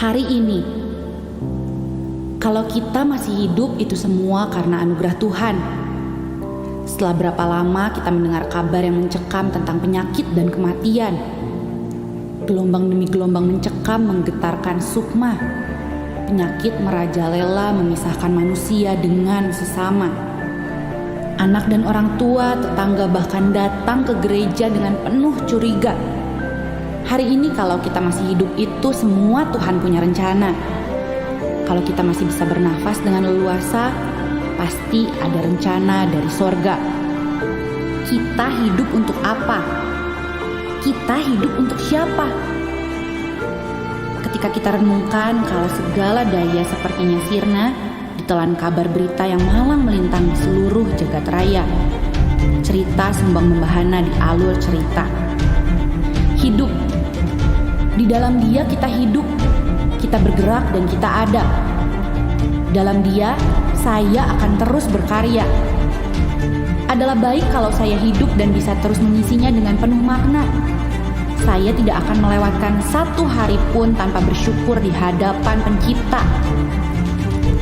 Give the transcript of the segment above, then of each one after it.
hari ini. Kalau kita masih hidup, itu semua karena anugerah Tuhan. Setelah berapa lama kita mendengar kabar yang mencekam tentang penyakit dan kematian. Gelombang demi gelombang mencekam menggetarkan sukma. Penyakit merajalela memisahkan manusia dengan sesama. Anak dan orang tua, tetangga bahkan datang ke gereja dengan penuh curiga. Hari ini kalau kita masih hidup itu semua Tuhan punya rencana. Kalau kita masih bisa bernafas dengan leluasa, pasti ada rencana dari sorga. Kita hidup untuk apa? Kita hidup untuk siapa? Ketika kita renungkan kalau segala daya sepertinya sirna, ditelan kabar berita yang malang melintang di seluruh jagat raya. Cerita sembang membahana di alur cerita. Hidup. Di dalam Dia kita hidup. Kita bergerak dan kita ada. Dalam Dia, saya akan terus berkarya. Adalah baik kalau saya hidup dan bisa terus mengisinya dengan penuh makna. Saya tidak akan melewatkan satu hari pun tanpa bersyukur di hadapan Pencipta.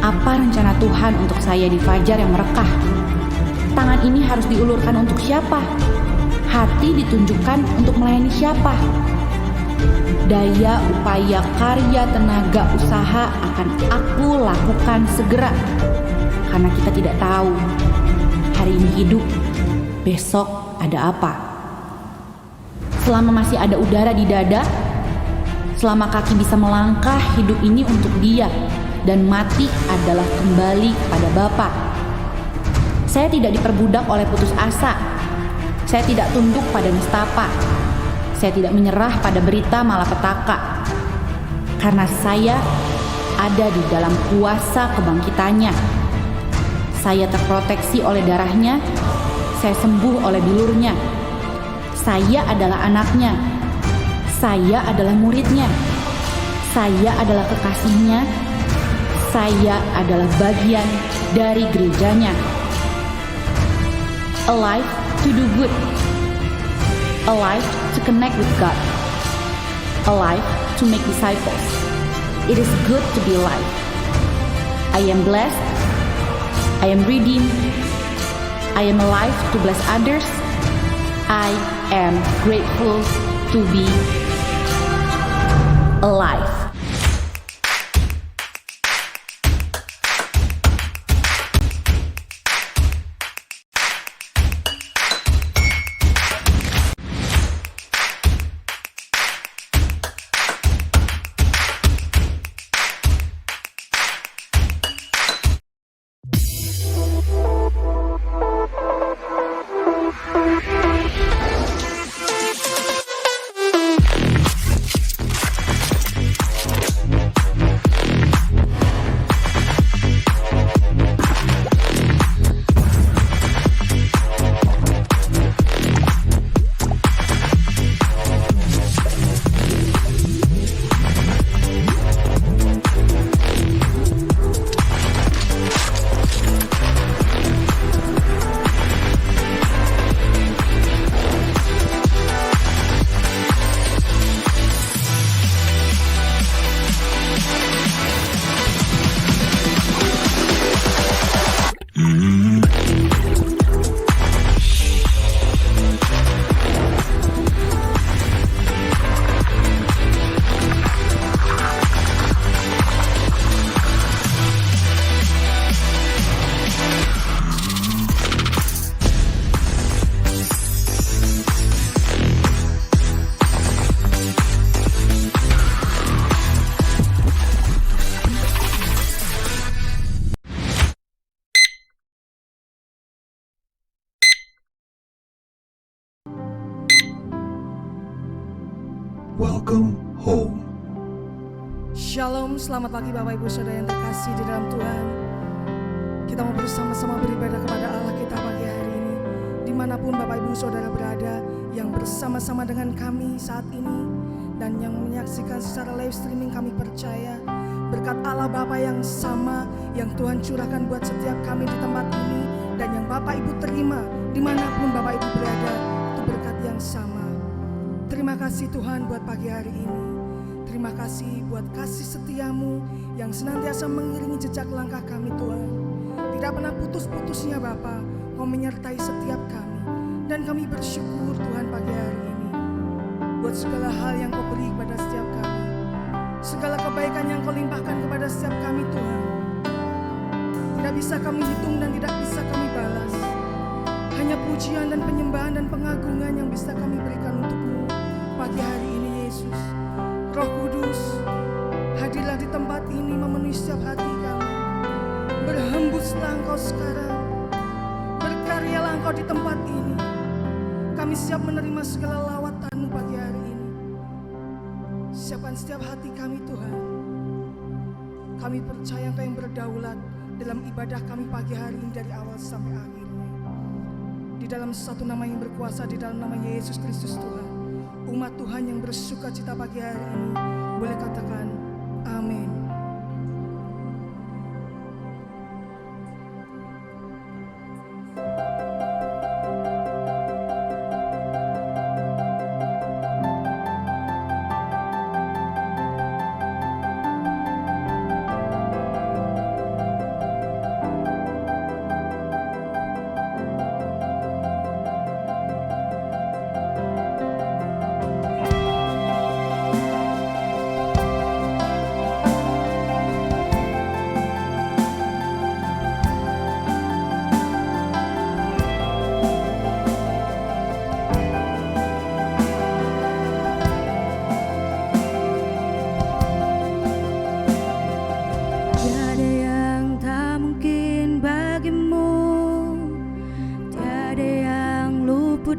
Apa rencana Tuhan untuk saya di fajar yang merekah? Tangan ini harus diulurkan untuk siapa? Hati ditunjukkan untuk melayani siapa? Daya, upaya, karya, tenaga, usaha akan aku lakukan segera. Karena kita tidak tahu hari ini hidup, besok ada apa. Selama masih ada udara di dada, selama kaki bisa melangkah, hidup ini untuk Dia. Dan mati adalah kembali kepada Bapa. Saya tidak diperbudak oleh putus asa. Saya tidak tunduk pada nestapa. Saya tidak menyerah pada berita malapetaka. Karena saya ada di dalam kuasa kebangkitannya. Saya terproteksi oleh darahnya. Saya sembuh oleh bilurnya. Saya adalah anaknya. Saya adalah muridnya. Saya adalah kekasihnya. Saya adalah bagian dari gerejanya. Alive to do good. Alive to connect with God. Alive to make disciples. It is good to be alive. I am blessed. I am redeemed. I am alive to bless others. I am grateful to be alive. Welcome home. Shalom, selamat pagi Bapak Ibu Saudara yang terkasih di dalam Tuhan. Kita mau bersama-sama beribadah kepada Allah kita pagi hari ini. Dimanapun Bapak Ibu Saudara berada, yang bersama-sama dengan kami saat ini dan yang menyaksikan secara live streaming, kami percaya berkat Allah Bapa yang sama yang Tuhan curahkan buat setiap kami di tempat ini, dan yang Bapak Ibu terima dimanapun Bapak Ibu berada, itu berkat yang sama. Terima kasih Tuhan buat pagi hari ini. Terima kasih buat kasih setiamu yang senantiasa mengiringi jejak langkah kami Tuhan. Tidak pernah putus-putusnya Bapa, Kau menyertai setiap kami. Dan kami bersyukur Tuhan pagi hari ini buat segala hal yang Kau beri kepada setiap kami, segala kebaikan yang Kau limpahkan kepada setiap kami Tuhan. Tidak bisa kami hitung dan tidak bisa kami balas. Hanya pujian dan penyembahan dan pengagungan yang bisa kami berikan untuk-Mu pagi hari ini Yesus. Roh Kudus, hadirlah di tempat ini memenuhi setiap hati kami. Berhembuslah Engkau sekarang, berkaryalah Engkau di tempat ini. Kami siap menerima segala lawatan-Mu pagi hari ini. Siapkan setiap hati kami Tuhan. Kami percaya Engkau yang berdaulat dalam ibadah kami pagi hari ini dari awal sampai akhirnya. Di dalam satu nama yang berkuasa, di dalam nama Yesus Kristus Tuhan. Umat Tuhan yang bersuka cita pagi hari ini boleh katakan amin.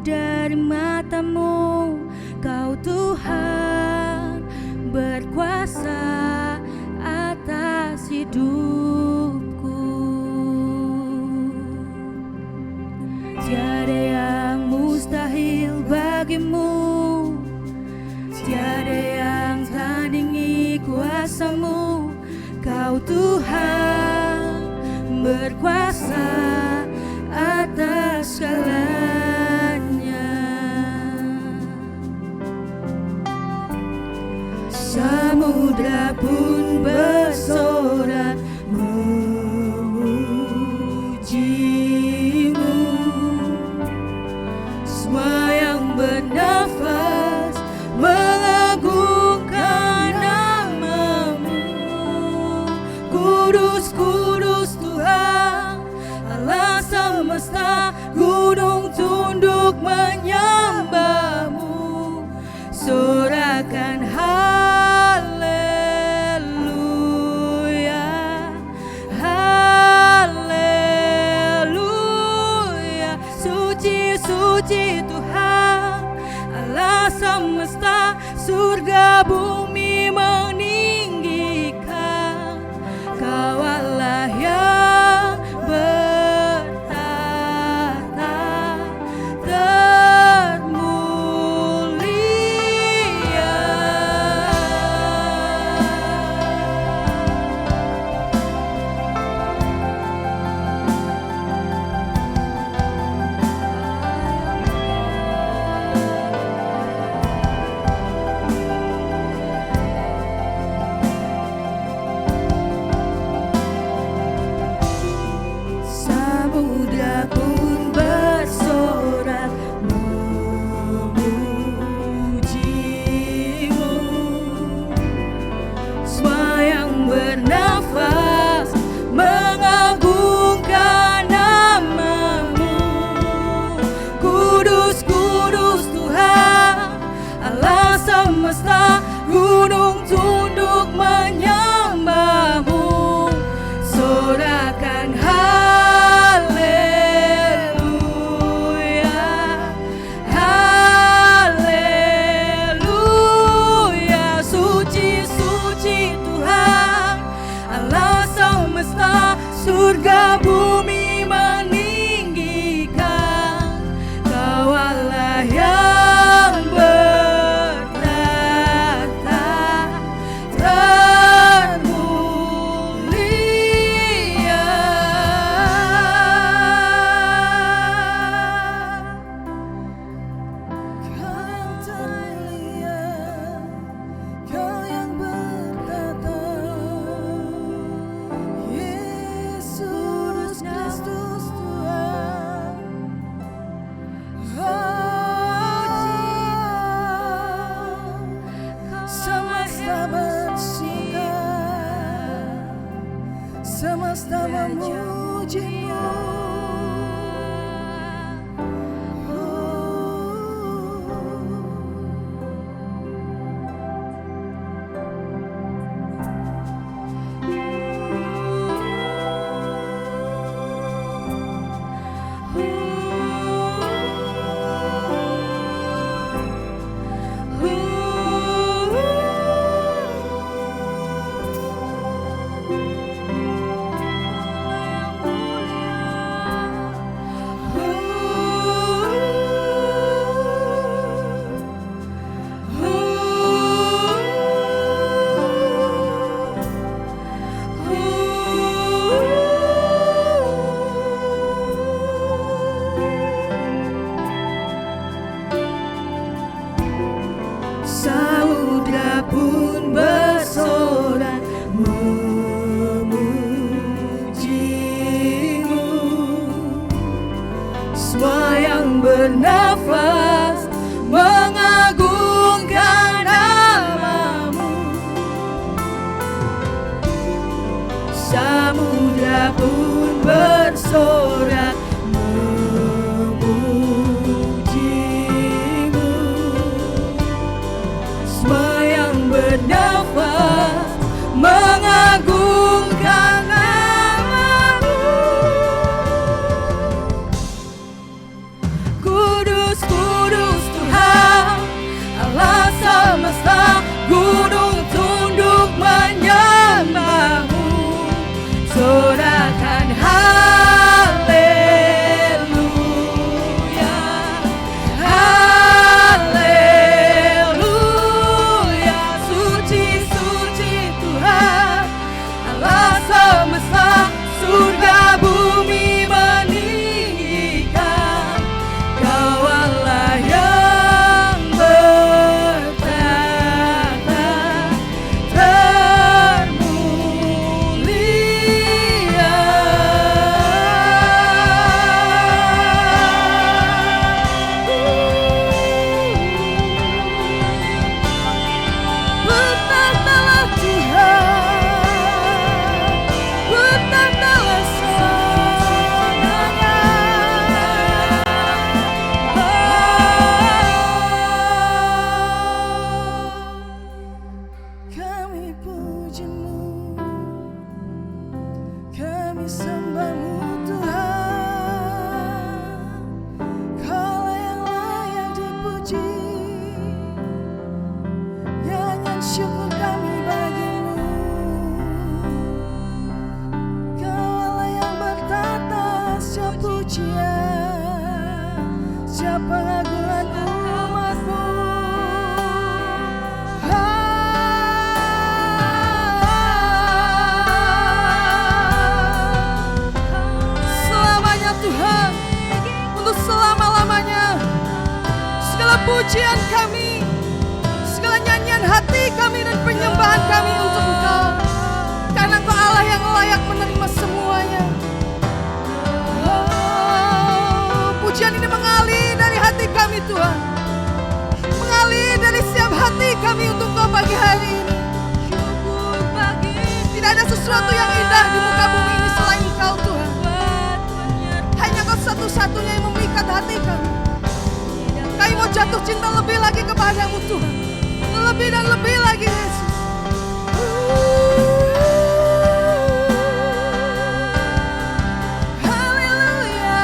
Dari matamu, Kau Tuhan berkuasa atas hidupku. Tiada yang mustahil bagimu, tiada yang tandingi kuasa-Mu. Kau Tuhan berkuasa atas segala. Samudra pun bersorak memuji-Mu. Semua yang bernafas mengagungkan nama-Mu. Kudus, kudus Tuhan Allah semesta, gunung tunduk menyembah-Mu. Sorakan suci Tuhan Allah semesta, surga bumi meninggikan. Kau Allah yang bertahta termulia. semesta memuji-Mu. Samudra pun bersorak memuji-Mu. Semua yang bernafas mengagungkan nama-Mu. Samudra pun bersorak bernafas mengagungkan nama-Mu. Kudus, kudus Tuhan Allah semesta, gunung tunduk menyembah-Mu. Sorakan haleluya, haleluya. Suci, suci Tuhan Allah semesta, surga bumi meninggikan. Kau Allah yang bertahta termulia. Bertahtalah Tuhan, bertahtalah selamanya. Kami puji-Mu, kami sembah-Mu Tuhan. Kaulah yang layak dipuji, nyanyian syukur kami bagi-Mu. Kaulah yang bertata, siap pujian, siap pengagungan umat-Mu. Selamanya Tuhan, untuk selama-lamanya, segala pujian kami, segala nyanyian hati kami dan penyembahan kami untuk Engkau, karena Engkau Allah yang layak menerima semuanya. Pujian ini mengalir dari hati kami Tuhan, mengalir dari setiap hati kami untuk Engkau pagi hari ini. Tidak ada sesuatu yang indah di muka bumi ini selain Engkau Tuhan. Hanya Kau satu-satunya yang memikat hati kami. Kami mau jatuh cinta lebih lagi kepadamu Tuhan, lebih dan lebih lagi Yesus. Haleluya,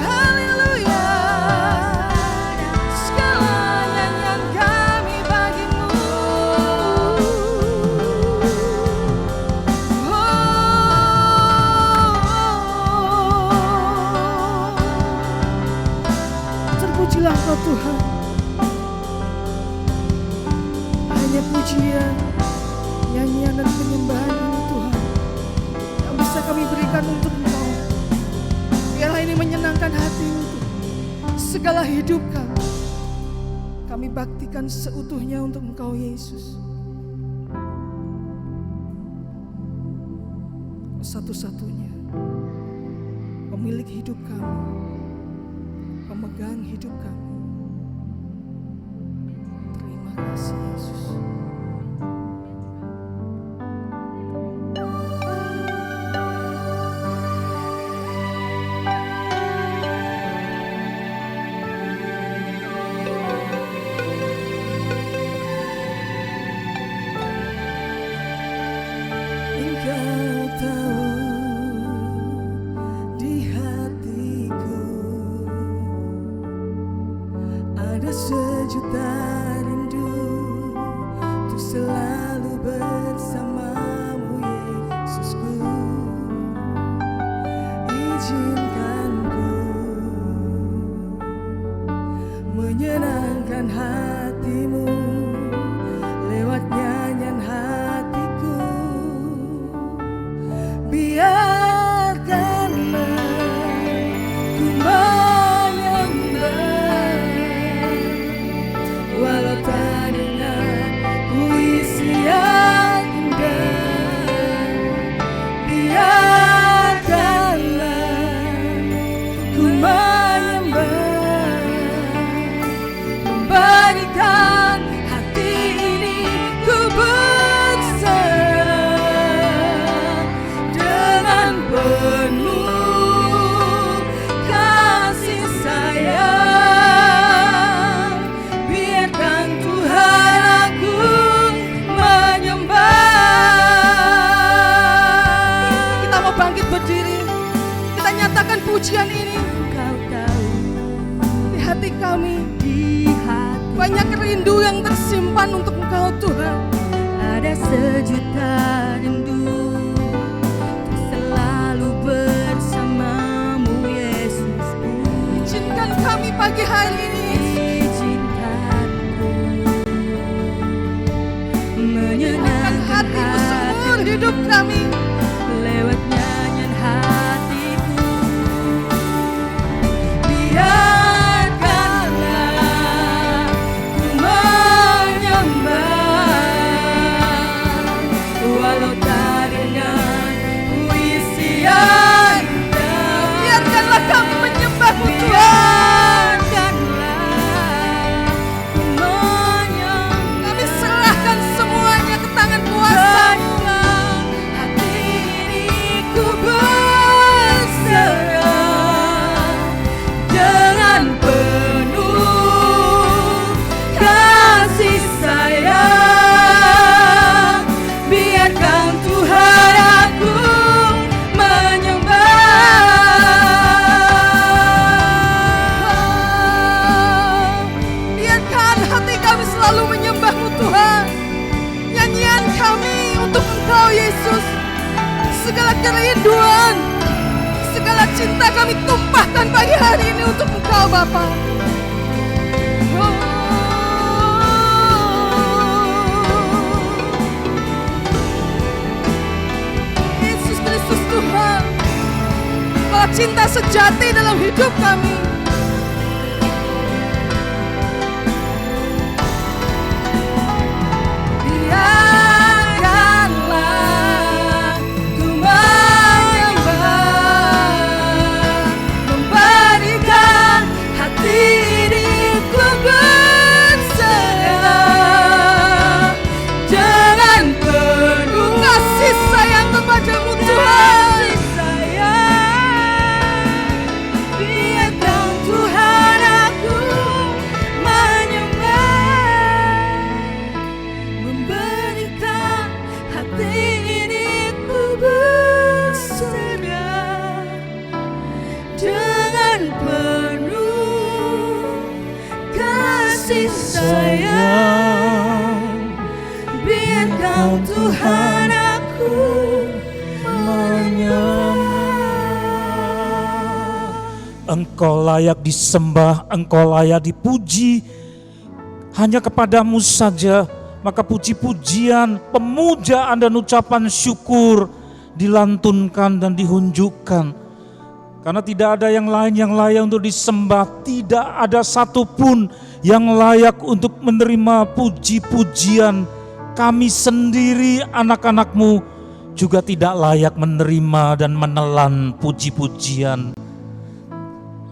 haleluya. Segala nyanyian kami bagi-Mu. Terpujilah Engkau Tuhan. Hanya pujian, nyanyian dan penyembahan ini Tuhan yang bisa kami berikan untuk Engkau. Biarlah ini menyenangkan hati-Mu Tuhan. Segala hidup kami baktikan seutuhnya untuk Engkau Yesus. Satu-satunya pemilik hidup kami, pemegang hidup kami. Terima kasih Yesus. Ada sejuta rindu untuk selalu bersamamu Yesusku. Izinkan ku menyenangkan hatimu lewat nyanyian hatiku. Biarkanlah ku menyembah walau tak dengan puisi yang indah. Biarkanlah ku menyembah, memberikan hati ini ku berserah dengan penuh kasih sayang. Biarkan Tuhan aku menyembah. Kita mau bangkit berdiri, kita nyatakan pujian ini. Engkau tahu Di hati kami di hati banyak rindu yang tersimpan untuk Engkau Tuhan. ada sejuta rindu untuk selalu bersamamu Yesusku. Izinkan kami pagi hari ini Izinkanku menyenangkan menyenangkan hatimu seumur hatimu hidup kami. lewat nyanyian hatiku. Biarkanlah ku menyembah walau tak dengan puisi yang indah. Biarkanlah kami menyembahmu Tuhan. Biarkanlah ku menyembah. Kami serahkan semuanya ke tangan kuasa-Mu. Hati ini ku berserah dengan penuh kasih sayang. Biarkan Tuhan aku menyembah. Biarkan hati kami selalu menyembah-Mu Tuhan. Nyanyian kami untuk Engkau Yesus. Segala kerinduan, segala cinta kami tumpahkan pagi hari ini untuk Engkau Bapa. Yesus Kristus Tuhan, Kau cinta sejati dalam hidup kami. Biarkanlah ku menyembah, memberikan hati ini ku berserah dengan penuh kasih sayang kepada-Mu Tuhan. Biarkan Tuhan aku menyembah, memberikan hati ini ku berserah dengan penuh kasih sayang. Biarkan Tuhan aku Engkau layak disembah, Engkau layak dipuji. Hanya kepadamu saja, maka puji-pujian, pemujaan dan ucapan syukur dilantunkan dan dihunjukkan. Karena tidak ada yang lain yang layak untuk disembah, tidak ada satupun yang layak untuk menerima puji-pujian. Kami sendiri anak-anak-Mu juga tidak layak menerima dan menelan puji-pujian.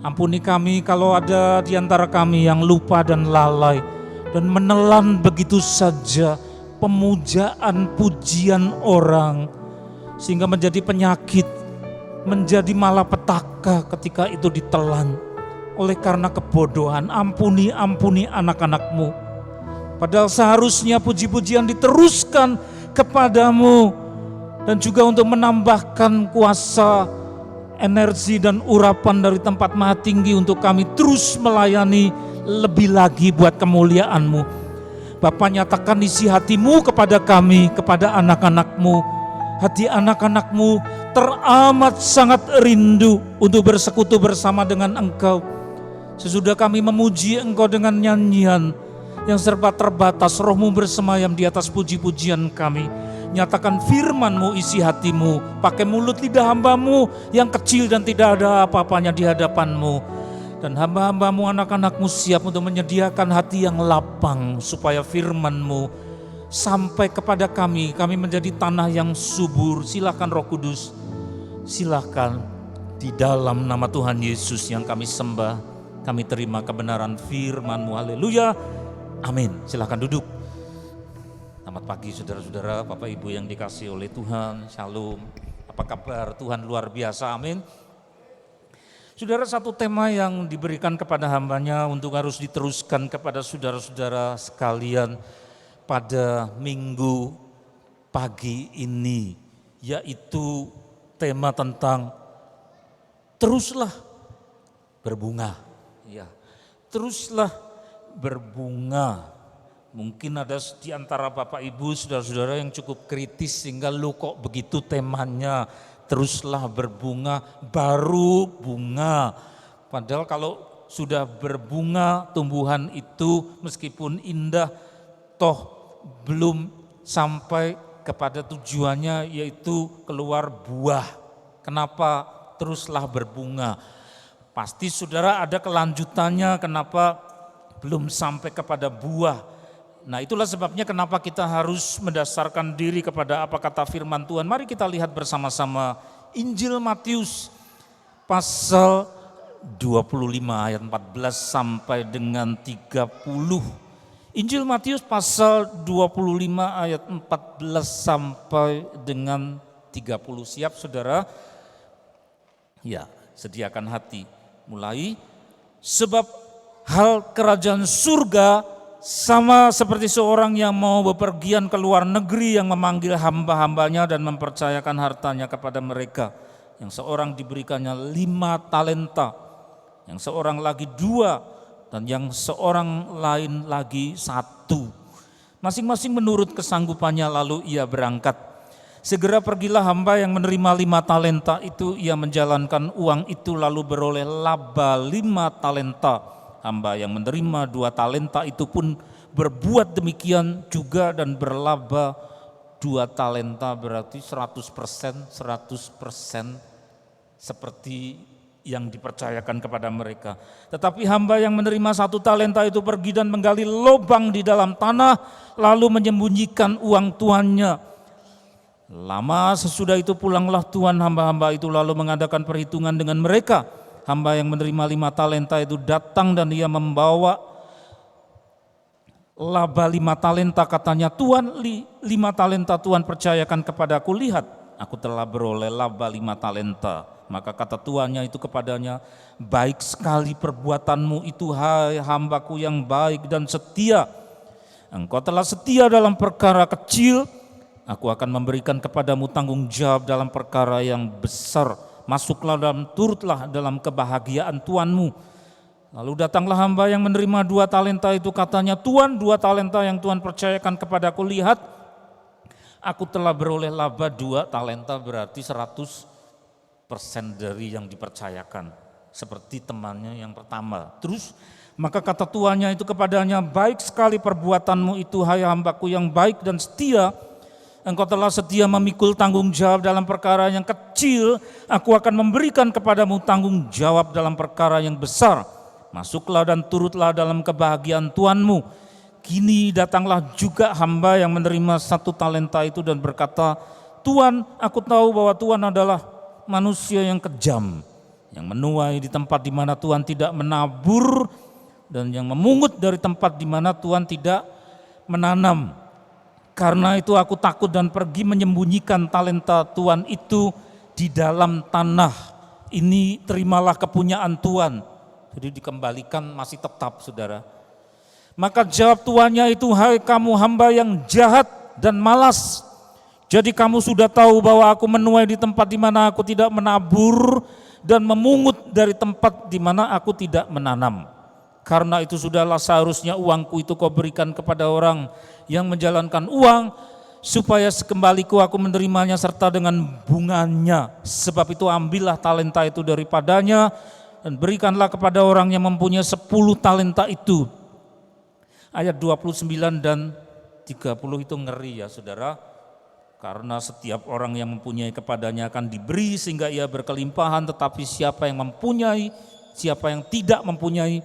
Ampuni kami kalau ada di antara kami yang lupa dan lalai dan menelan begitu saja pemujaan pujian orang sehingga menjadi penyakit, menjadi malapetaka ketika itu ditelan oleh karena kebodohan. Ampuni anak-anak-Mu. Padahal seharusnya puji-pujian diteruskan kepadamu dan juga untuk menambahkan kuasa, energi dan urapan dari tempat maha tinggi untuk kami terus melayani lebih lagi buat kemuliaan-Mu. Bapa, nyatakan isi hati-Mu kepada kami, kepada anak-anak-Mu. Hati anak-anak-Mu teramat sangat rindu untuk bersekutu bersama dengan Engkau. Sesudah kami memuji Engkau dengan nyanyian yang serba terbatas, Roh-Mu bersemayam di atas puji-pujian kami. Nyatakan firman-Mu isi hati-Mu, pakai mulut lidah hamba-Mu yang kecil dan tidak ada apa-apanya di hadapan-Mu. Dan hamba-hamba-Mu, anak-anak-Mu siap untuk menyediakan hati yang lapang supaya firman-Mu sampai kepada kami menjadi tanah yang subur. Silakan Roh Kudus, silakan di dalam nama Tuhan Yesus yang kami sembah, kami terima kebenaran firman-Mu. Haleluya, amin. Silakan duduk. Selamat pagi saudara-saudara, Bapak Ibu yang dikasihi oleh Tuhan, Shalom. Apa kabar? Tuhan luar biasa, amin. Saudara, satu tema yang diberikan kepada hambanya untuk harus diteruskan kepada saudara-saudara sekalian pada minggu pagi ini, yaitu tema tentang teruslah berbunga. Ya, teruslah berbunga. Mungkin ada di antara Bapak Ibu, saudara-saudara yang cukup kritis sehingga lu kok begitu temanya teruslah berbunga, baru bunga. Padahal kalau sudah berbunga, tumbuhan itu meskipun indah, toh belum sampai kepada tujuannya, yaitu keluar buah. Kenapa teruslah berbunga? Pasti saudara ada kelanjutannya, kenapa belum sampai kepada buah. Nah, itulah sebabnya kenapa kita harus mendasarkan diri kepada apa kata firman Tuhan. Mari kita lihat bersama-sama Injil Matius pasal 25 ayat 14 sampai dengan 30. Injil Matius pasal 25 ayat 14 sampai dengan 30. Siap saudara? Ya, sediakan hati. Mulai, sebab hal kerajaan surga sama seperti seorang yang mau bepergian ke luar negeri yang memanggil hamba-hambanya dan mempercayakan hartanya kepada mereka. Yang seorang diberikannya 5 talenta, yang seorang lagi 2, dan yang seorang lain lagi 1. Masing-masing menurut kesanggupannya, lalu ia berangkat. Segera pergilah hamba yang menerima 5 talenta itu, ia menjalankan uang itu lalu beroleh laba 5 talenta. Hamba yang menerima 2 talenta itu pun berbuat demikian juga dan berlaba 2 talenta, berarti 100% seperti yang dipercayakan kepada mereka. Tetapi hamba yang menerima 1 talenta itu pergi dan menggali lubang di dalam tanah, lalu menyembunyikan uang tuannya. Lama sesudah itu pulanglah tuan hamba-hamba itu lalu mengadakan perhitungan dengan mereka. Hamba yang menerima 5 talenta itu datang dan ia membawa laba 5 talenta. Katanya, Tuan, 5 talenta Tuhan percayakan kepadaku, lihat aku telah beroleh laba 5 talenta. Maka kata tuannya itu kepadanya, baik sekali perbuatanmu itu, hai hambaku yang baik dan setia. Engkau telah setia dalam perkara kecil, aku akan memberikan kepadamu tanggung jawab dalam perkara yang besar. Masuklah dan turutlah dalam kebahagiaan tuanmu. Lalu datanglah hamba yang menerima 2 talenta itu, katanya, Tuan, 2 talenta yang Tuhan percayakan kepadaku, lihat aku telah beroleh laba 2 talenta, berarti 100% dari yang dipercayakan, seperti temannya yang pertama. Terus maka kata tuannya itu kepadanya, baik sekali perbuatanmu itu, hai hambaku yang baik dan setia. Engkau telah setia memikul tanggung jawab dalam perkara yang kecil, aku akan memberikan kepadamu tanggung jawab dalam perkara yang besar. Masuklah dan turutlah dalam kebahagiaan tuanmu. Kini datanglah juga hamba yang menerima 1 talenta itu dan berkata, Tuan, aku tahu bahwa Tuhan adalah manusia yang kejam, yang menuai di tempat di mana Tuhan tidak menabur, dan yang memungut dari tempat di mana Tuhan tidak menanam. Karena itu aku takut dan pergi menyembunyikan talenta Tuhan itu di dalam tanah. Ini terimalah kepunyaan Tuhan. Jadi dikembalikan masih tetap, saudara. Maka jawab tuannya itu, hai kamu hamba yang jahat dan malas. Jadi kamu sudah tahu bahwa aku menuai di tempat di mana aku tidak menabur dan memungut dari tempat di mana aku tidak menanam. Karena itu sudahlah seharusnya uangku itu kau berikan kepada orang yang menjalankan uang, supaya sekembaliku aku menerimanya serta dengan bunganya. Sebab itu ambillah talenta itu daripadanya dan berikanlah kepada orang yang mempunyai 10 talenta itu. Ayat 29 dan 30 itu ngeri ya saudara. Karena setiap orang yang mempunyai kepadanya akan diberi sehingga ia berkelimpahan, tetapi siapa yang mempunyai, siapa yang tidak mempunyai,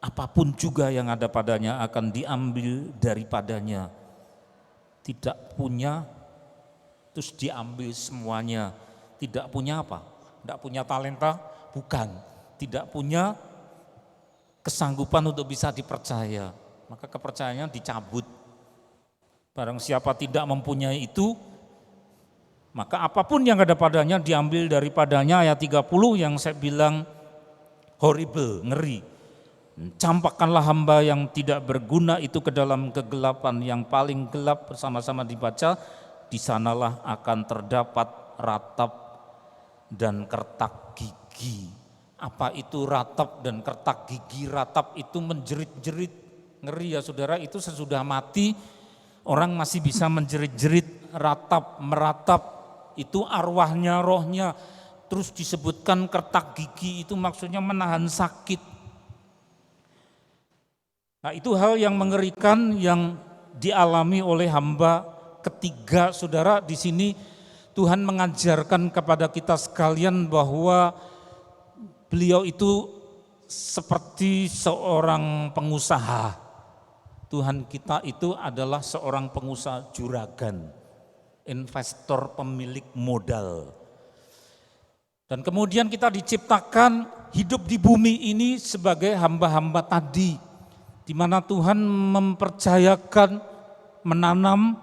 apapun juga yang ada padanya akan diambil daripadanya. Tidak punya, terus diambil semuanya. Tidak punya apa? Tidak punya talenta? Bukan. Tidak punya kesanggupan untuk bisa dipercaya. Maka kepercayaannya dicabut. Barang siapa tidak mempunyai itu, maka apapun yang ada padanya diambil daripadanya. Ayat 30 yang saya bilang horrible, ngeri. Campakkanlah hamba yang tidak berguna itu ke dalam kegelapan yang paling gelap, bersama-sama dibaca, di sanalah akan terdapat ratap dan kertak gigi. Apa itu ratap dan kertak gigi? Ratap itu menjerit-jerit, ngeri ya saudara, itu sesudah mati orang masih bisa menjerit-jerit, ratap, meratap, itu arwahnya, rohnya. Terus disebutkan kertak gigi itu maksudnya menahan sakit. Nah itu hal yang mengerikan yang dialami oleh hamba ketiga saudara. Di sini Tuhan mengajarkan kepada kita sekalian bahwa beliau itu seperti seorang pengusaha. Tuhan kita itu adalah seorang pengusaha juragan, investor pemilik modal. Dan kemudian kita diciptakan hidup di bumi ini sebagai hamba-hamba tadi, di mana Tuhan mempercayakan, menanam,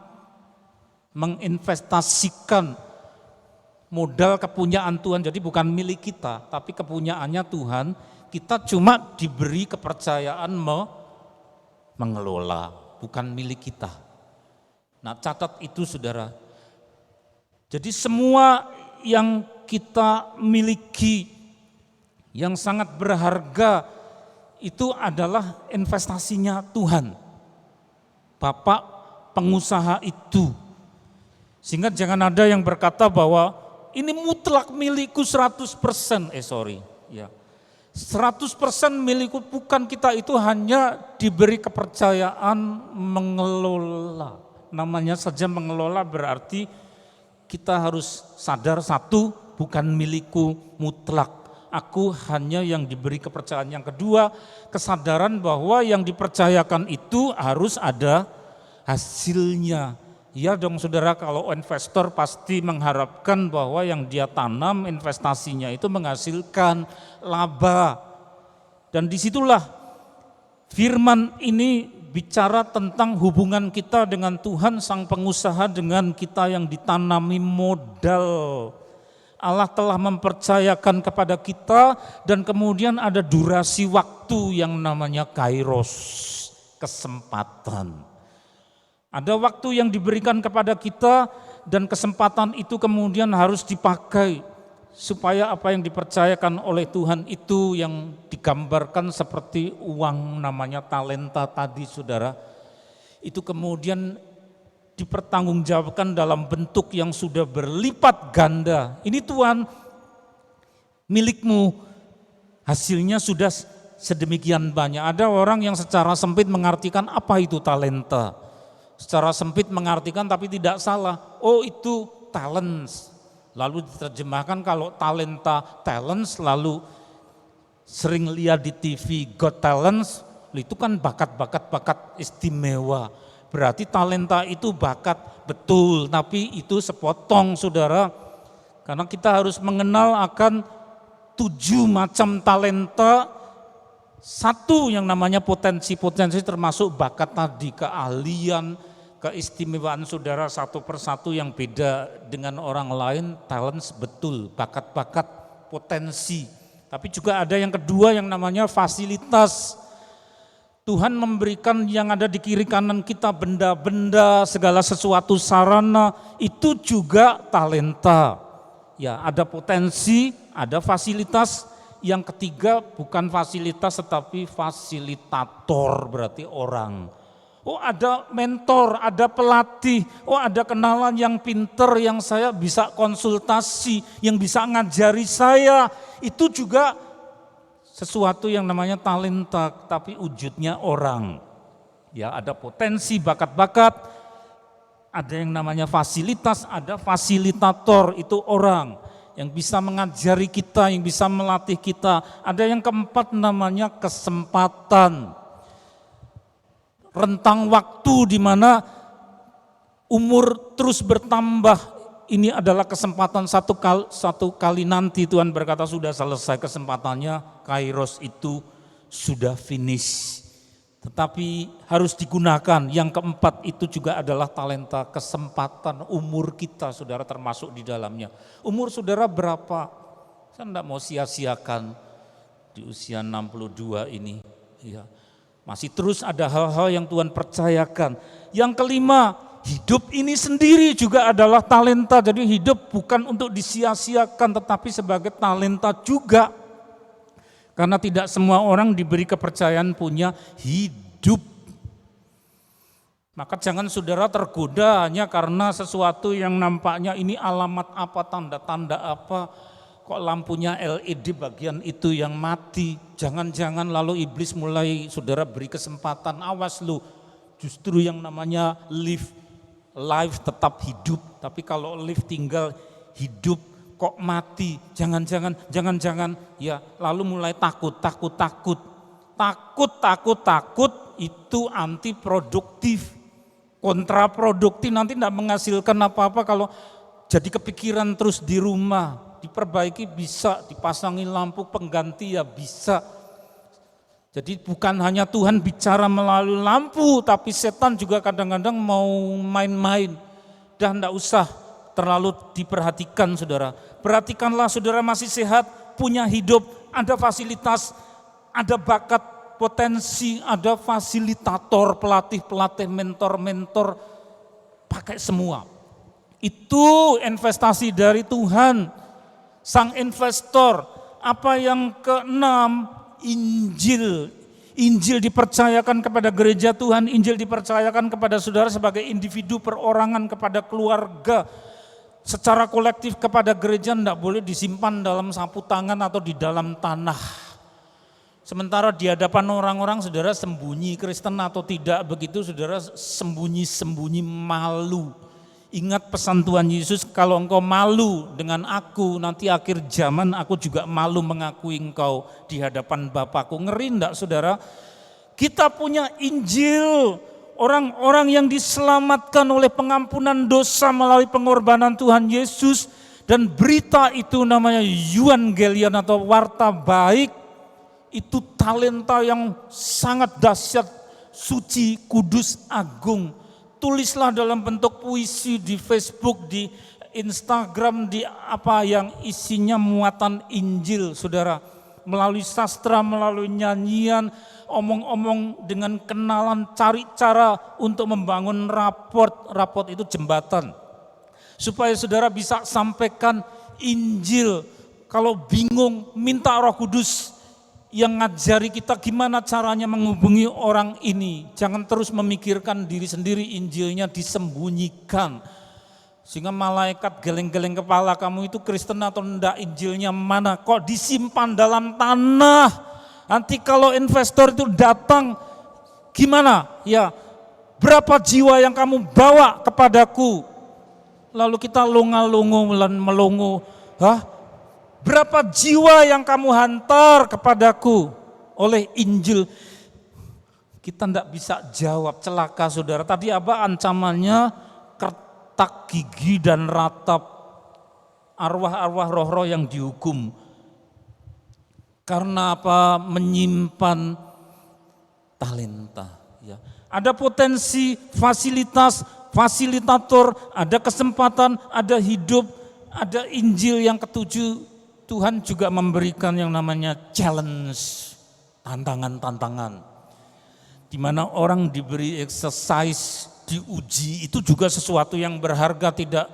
menginvestasikan modal kepunyaan Tuhan. Jadi bukan milik kita, tapi kepunyaannya Tuhan. Kita cuma diberi kepercayaan mengelola, bukan milik kita. Nah catat itu saudara. Jadi semua yang kita miliki yang sangat berharga itu adalah investasinya Tuhan. Bapak pengusaha itu. Sehingga jangan ada yang berkata bahwa ini mutlak milikku 100%. 100% milikku, bukan. Kita itu hanya diberi kepercayaan mengelola. Namanya saja mengelola berarti kita harus sadar satu, bukan milikku mutlak. Aku hanya yang diberi kepercayaan. Yang kedua, kesadaran bahwa yang dipercayakan itu harus ada hasilnya. Ya dong saudara, kalau investor pasti mengharapkan bahwa yang dia tanam investasinya itu menghasilkan laba. Dan disitulah firman ini bicara tentang hubungan kita dengan Tuhan sang pengusaha, dengan kita yang ditanami modal. Allah telah mempercayakan kepada kita dan kemudian ada durasi waktu yang namanya kairos, kesempatan. Ada waktu yang diberikan kepada kita dan kesempatan itu kemudian harus dipakai supaya apa yang dipercayakan oleh Tuhan itu yang digambarkan seperti uang namanya talenta tadi saudara, itu kemudian dipertanggungjawabkan dalam bentuk yang sudah berlipat ganda. Ini Tuhan milikmu, hasilnya sudah sedemikian banyak. Ada orang yang secara sempit mengartikan apa itu talenta. Secara sempit mengartikan tapi tidak salah. Oh itu talents. Lalu diterjemahkan kalau talents lalu sering lihat di TV Got Talents, itu kan bakat istimewa. Berarti talenta itu bakat betul, tapi itu sepotong saudara. Karena kita harus mengenal akan 7 macam talenta. Satu yang namanya potensi termasuk bakat tadi, keahlian, keistimewaan saudara satu persatu yang beda dengan orang lain, talents betul, bakat-bakat, potensi. Tapi juga ada yang kedua yang namanya fasilitas. Tuhan memberikan yang ada di kiri kanan kita, benda-benda, segala sesuatu sarana, itu juga talenta. Ya, ada potensi, ada fasilitas, yang ketiga bukan fasilitas tetapi fasilitator, berarti orang. Oh ada mentor, ada pelatih, oh ada kenalan yang pinter yang saya bisa konsultasi, yang bisa ngajari saya. Itu juga sesuatu yang namanya talenta, tapi wujudnya orang. Ya ada potensi, bakat-bakat, ada yang namanya fasilitas, ada fasilitator, itu orang yang bisa mengajari kita, yang bisa melatih kita. Ada yang keempat namanya kesempatan. Rentang waktu di mana umur terus bertambah, ini adalah kesempatan satu kali nanti Tuhan berkata sudah selesai kesempatannya, kairos itu sudah finish. Tetapi harus digunakan. Yang keempat itu juga adalah talenta, kesempatan, umur kita saudara termasuk di dalamnya. Umur saudara berapa? Saya tidak mau sia-siakan di usia 62 ini. Ya. Masih terus ada hal-hal yang Tuhan percayakan. Yang kelima, hidup ini sendiri juga adalah talenta. Jadi hidup bukan untuk disia-siakan tetapi sebagai talenta juga. Karena tidak semua orang diberi kepercayaan punya hidup. Maka jangan saudara tergoda hanya karena sesuatu yang nampaknya ini alamat apa, tanda-tanda apa. Kok lampunya LED bagian itu yang mati. Jangan-jangan lalu iblis mulai saudara beri kesempatan, awas lu. Justru yang namanya life tetap hidup. Tapi kalau live tinggal hidup kok mati. Jangan-jangan ya lalu mulai takut itu antiproduktif. Kontraproduktif, nanti tidak menghasilkan apa-apa kalau jadi kepikiran terus di rumah. Diperbaiki bisa, dipasangi lampu pengganti ya bisa. Jadi bukan hanya Tuhan bicara melalui lampu, tapi setan juga kadang-kadang mau main-main. Dan tidak usah terlalu diperhatikan saudara. Perhatikanlah saudara masih sehat, punya hidup, ada fasilitas, ada bakat, potensi, ada fasilitator, pelatih, mentor, pakai semua. Itu investasi dari Tuhan. Sang investor. Apa yang keenam, Injil. Injil dipercayakan kepada gereja Tuhan, Injil dipercayakan kepada saudara sebagai individu, perorangan, kepada keluarga. Secara kolektif kepada gereja tidak boleh disimpan dalam sapu tangan atau di dalam tanah. Sementara di hadapan orang-orang saudara sembunyi, Kristen atau tidak begitu saudara sembunyi-sembunyi malu. Ingat pesan Tuhan Yesus, kalau engkau malu dengan aku, nanti akhir zaman aku juga malu mengakui engkau di hadapan Bapakku. Ngeri enggak saudara? Kita punya Injil, orang-orang yang diselamatkan oleh pengampunan dosa melalui pengorbanan Tuhan Yesus. Dan berita itu namanya Evangelion atau warta baik. Itu talenta yang sangat dahsyat, suci, kudus, agung. Tulislah dalam bentuk puisi di Facebook, di Instagram, di apa yang isinya muatan Injil, saudara. Melalui sastra, melalui nyanyian, omong-omong dengan kenalan, cari cara untuk membangun raport. Raport itu jembatan. Supaya saudara bisa sampaikan Injil. Kalau bingung, minta Roh Kudus yang ngajari kita gimana caranya menghubungi orang ini. Jangan terus memikirkan diri sendiri, Injilnya disembunyikan. Sehingga malaikat geleng-geleng kepala, kamu itu Kristen atau enggak, Injilnya mana? Kok disimpan dalam tanah? Nanti kalau investor itu datang, gimana? Ya, berapa jiwa yang kamu bawa kepadaku? Lalu kita longa-longo melongo, berapa jiwa yang kamu hantar kepadaku oleh Injil? Kita tidak bisa jawab, celaka saudara. Tadi apa ancamannya? Kertak gigi dan ratap. Arwah-arwah roh-roh yang dihukum. Karena apa? Menyimpan talenta. Ya. Ada potensi, fasilitas, fasilitator, ada kesempatan, ada hidup, ada Injil. Yang ketujuh, Tuhan juga memberikan yang namanya challenge, tantangan-tantangan. Di mana orang diberi exercise, diuji, itu juga sesuatu yang berharga, tidak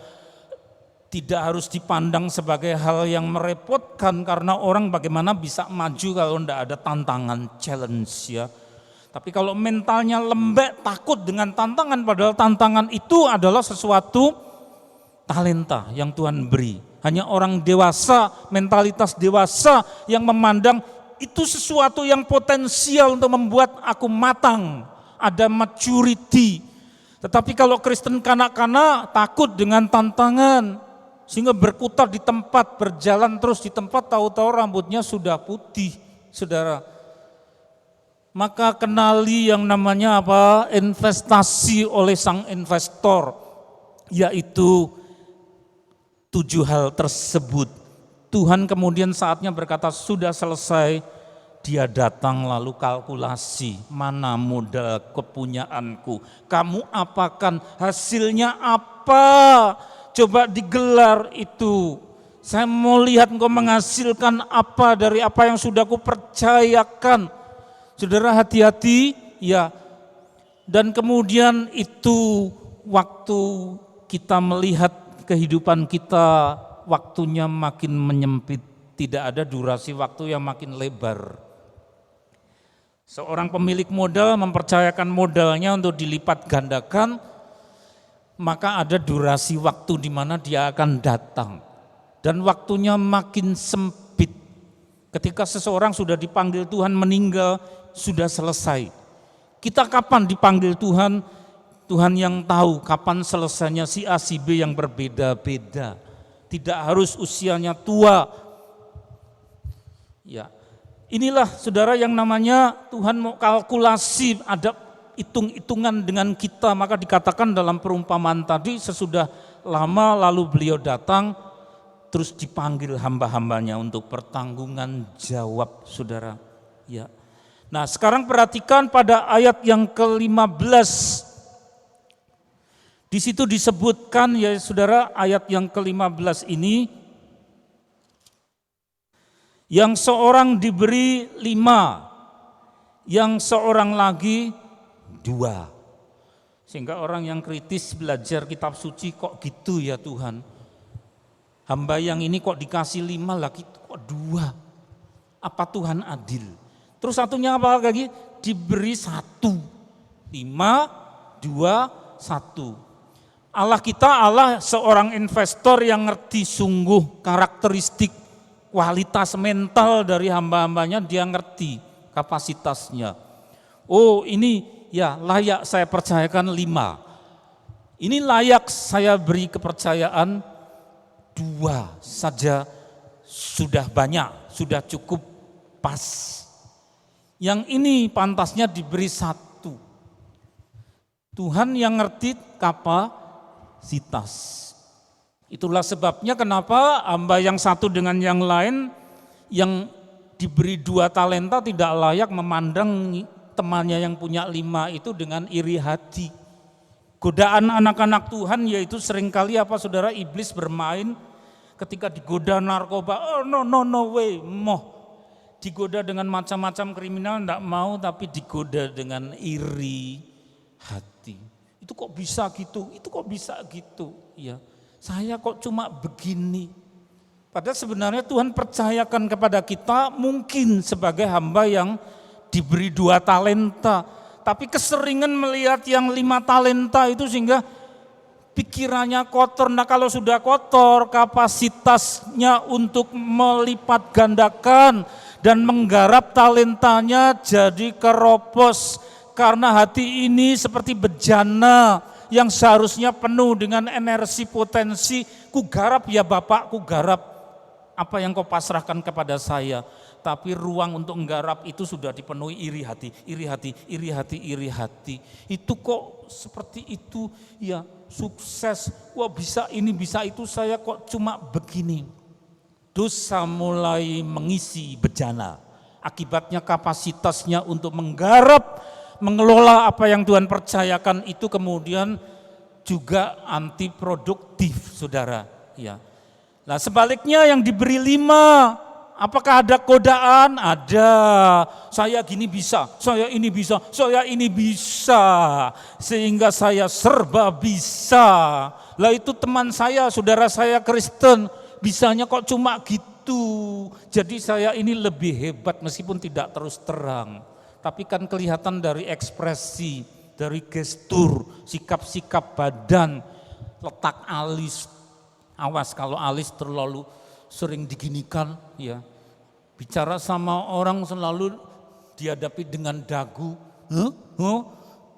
tidak harus dipandang sebagai hal yang merepotkan karena orang bagaimana bisa maju kalau tidak ada tantangan, challenge ya. Tapi kalau mentalnya lembek, takut dengan tantangan, padahal tantangan itu adalah sesuatu talenta yang Tuhan beri. Hanya orang dewasa, mentalitas dewasa yang memandang itu sesuatu yang potensial untuk membuat aku matang, ada maturity. Tetapi kalau Kristen kanak-kanak takut dengan tantangan, sehingga berkutat di tempat, berjalan terus di tempat, tahu-tahu rambutnya sudah putih, saudara. Maka kenali yang namanya apa? Investasi oleh sang investor, yaitu 7 hal tersebut. Tuhan kemudian saatnya berkata, sudah selesai. Dia datang lalu kalkulasi, mana modal kepunyaanku, kamu apakan, hasilnya apa? Coba digelar itu. Saya mau lihat engkau menghasilkan apa dari apa yang sudah ku percayakan. Saudara hati-hati ya. Dan kemudian itu waktu kita melihat kehidupan kita, waktunya makin menyempit. Tidak ada durasi waktu yang makin lebar. Seorang pemilik modal mempercayakan modalnya untuk dilipat gandakan, maka ada durasi waktu di mana dia akan datang. Dan waktunya makin sempit. Ketika seseorang sudah dipanggil Tuhan meninggal, sudah selesai. Kita kapan dipanggil Tuhan? Tuhan yang tahu kapan selesainya si A, si B yang berbeda-beda. Tidak harus usianya tua. Ya, inilah saudara yang namanya Tuhan mau kalkulasi, ada hitung-hitungan dengan kita, maka dikatakan dalam perumpamaan tadi sesudah lama lalu beliau datang terus dipanggil hamba-hambanya untuk pertanggungan jawab, saudara. Ya. Nah, sekarang perhatikan pada ayat yang ke-15. Di situ disebutkan ya saudara, ayat yang ke-15 ini yang seorang diberi 5, yang seorang lagi 2. Sehingga orang yang kritis belajar kitab suci, kok gitu ya Tuhan. Hamba yang ini kok dikasih 5 lagi, kok 2. Apa Tuhan adil? Terus satunya apa lagi? Diberi 1. 5, 2, 1. Allah kita Allah seorang investor yang ngerti sungguh karakteristik kualitas mental dari hamba-hambanya, dia ngerti kapasitasnya. Oh ini ya layak saya percayakan 5. Ini layak saya beri kepercayaan 2 saja sudah banyak, sudah cukup pas. Yang ini pantasnya diberi 1. Tuhan yang ngerti kapasitas. Itulah sebabnya kenapa hamba yang satu dengan yang lain yang diberi 2 talenta tidak layak memandang temannya yang punya 5 itu dengan iri hati. Godaan anak-anak Tuhan yaitu seringkali apa saudara, iblis bermain ketika digoda narkoba, oh no way, digoda dengan macam-macam kriminal enggak mau, tapi digoda dengan iri hati. Itu kok bisa gitu, itu kok bisa gitu, ya. Saya kok cuma begini. Padahal sebenarnya Tuhan percayakan kepada kita mungkin sebagai hamba yang diberi 2 talenta. Tapi keseringan melihat yang 5 talenta itu sehingga pikirannya kotor. Nah kalau sudah kotor, kapasitasnya untuk melipat gandakan dan menggarap talentanya jadi keropos. Karena hati ini seperti bejana yang seharusnya penuh dengan energi potensi. Ku garap ya Bapak, ku garap apa yang kau pasrahkan kepada saya. Tapi ruang untuk menggarap itu sudah dipenuhi iri hati, iri hati, iri hati, iri hati. Itu kok seperti itu, ya sukses, wah bisa ini bisa itu, saya kok cuma begini. Dosa mulai mengisi bejana. Akibatnya kapasitasnya untuk menggarap, mengelola apa yang Tuhan percayakan itu kemudian juga antiproduktif, saudara. Ya. Nah sebaliknya yang diberi 5, apakah ada godaan? Ada. Saya gini bisa, saya ini bisa, saya ini bisa. Sehingga saya serba bisa. Lah itu teman saya, saudara saya Kristen, bisanya kok cuma gitu. Jadi saya ini lebih hebat meskipun tidak terus terang. Tapi kan kelihatan dari ekspresi, dari gestur, sikap-sikap badan, letak alis. Awas kalau alis terlalu sering diginikan ya. Bicara sama orang selalu dihadapi dengan dagu.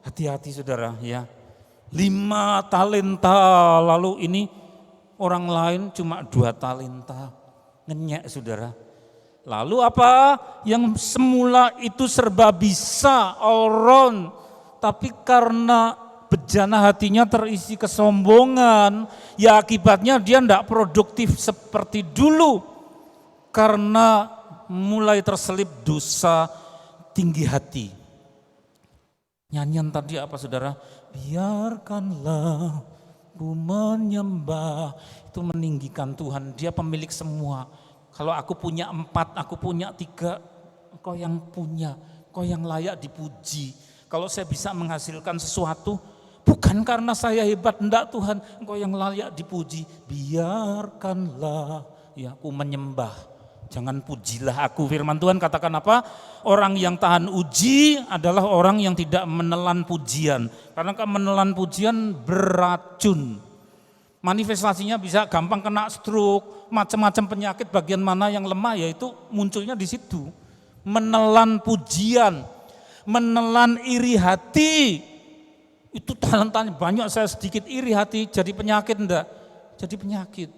Hati-hati saudara ya. 5 talenta lalu ini orang lain cuma 2 talenta. Ngenyek saudara. Lalu apa? Yang semula itu serba bisa, all tapi karena bejana hatinya terisi kesombongan, ya akibatnya dia tidak produktif seperti dulu. Karena mulai terselip dosa tinggi hati. Nyanyian tadi apa saudara? Biarkanlah ku menyembah. Itu meninggikan Tuhan, dia pemilik semua. Kalau aku punya 4, aku punya 3, engkau yang punya, engkau yang layak dipuji. Kalau saya bisa menghasilkan sesuatu, bukan karena saya hebat, enggak Tuhan, engkau yang layak dipuji. Biarkanlah ya aku menyembah, jangan pujilah aku. Firman Tuhan katakan apa? Orang yang tahan uji adalah orang yang tidak menelan pujian. Karena menelan pujian beracun. Manifestasinya bisa gampang kena stroke, macam-macam penyakit bagian mana yang lemah yaitu munculnya di situ. Menelan pujian, menelan iri hati. Itu talentanya banyak, saya sedikit iri hati, jadi penyakit enggak? Jadi penyakit.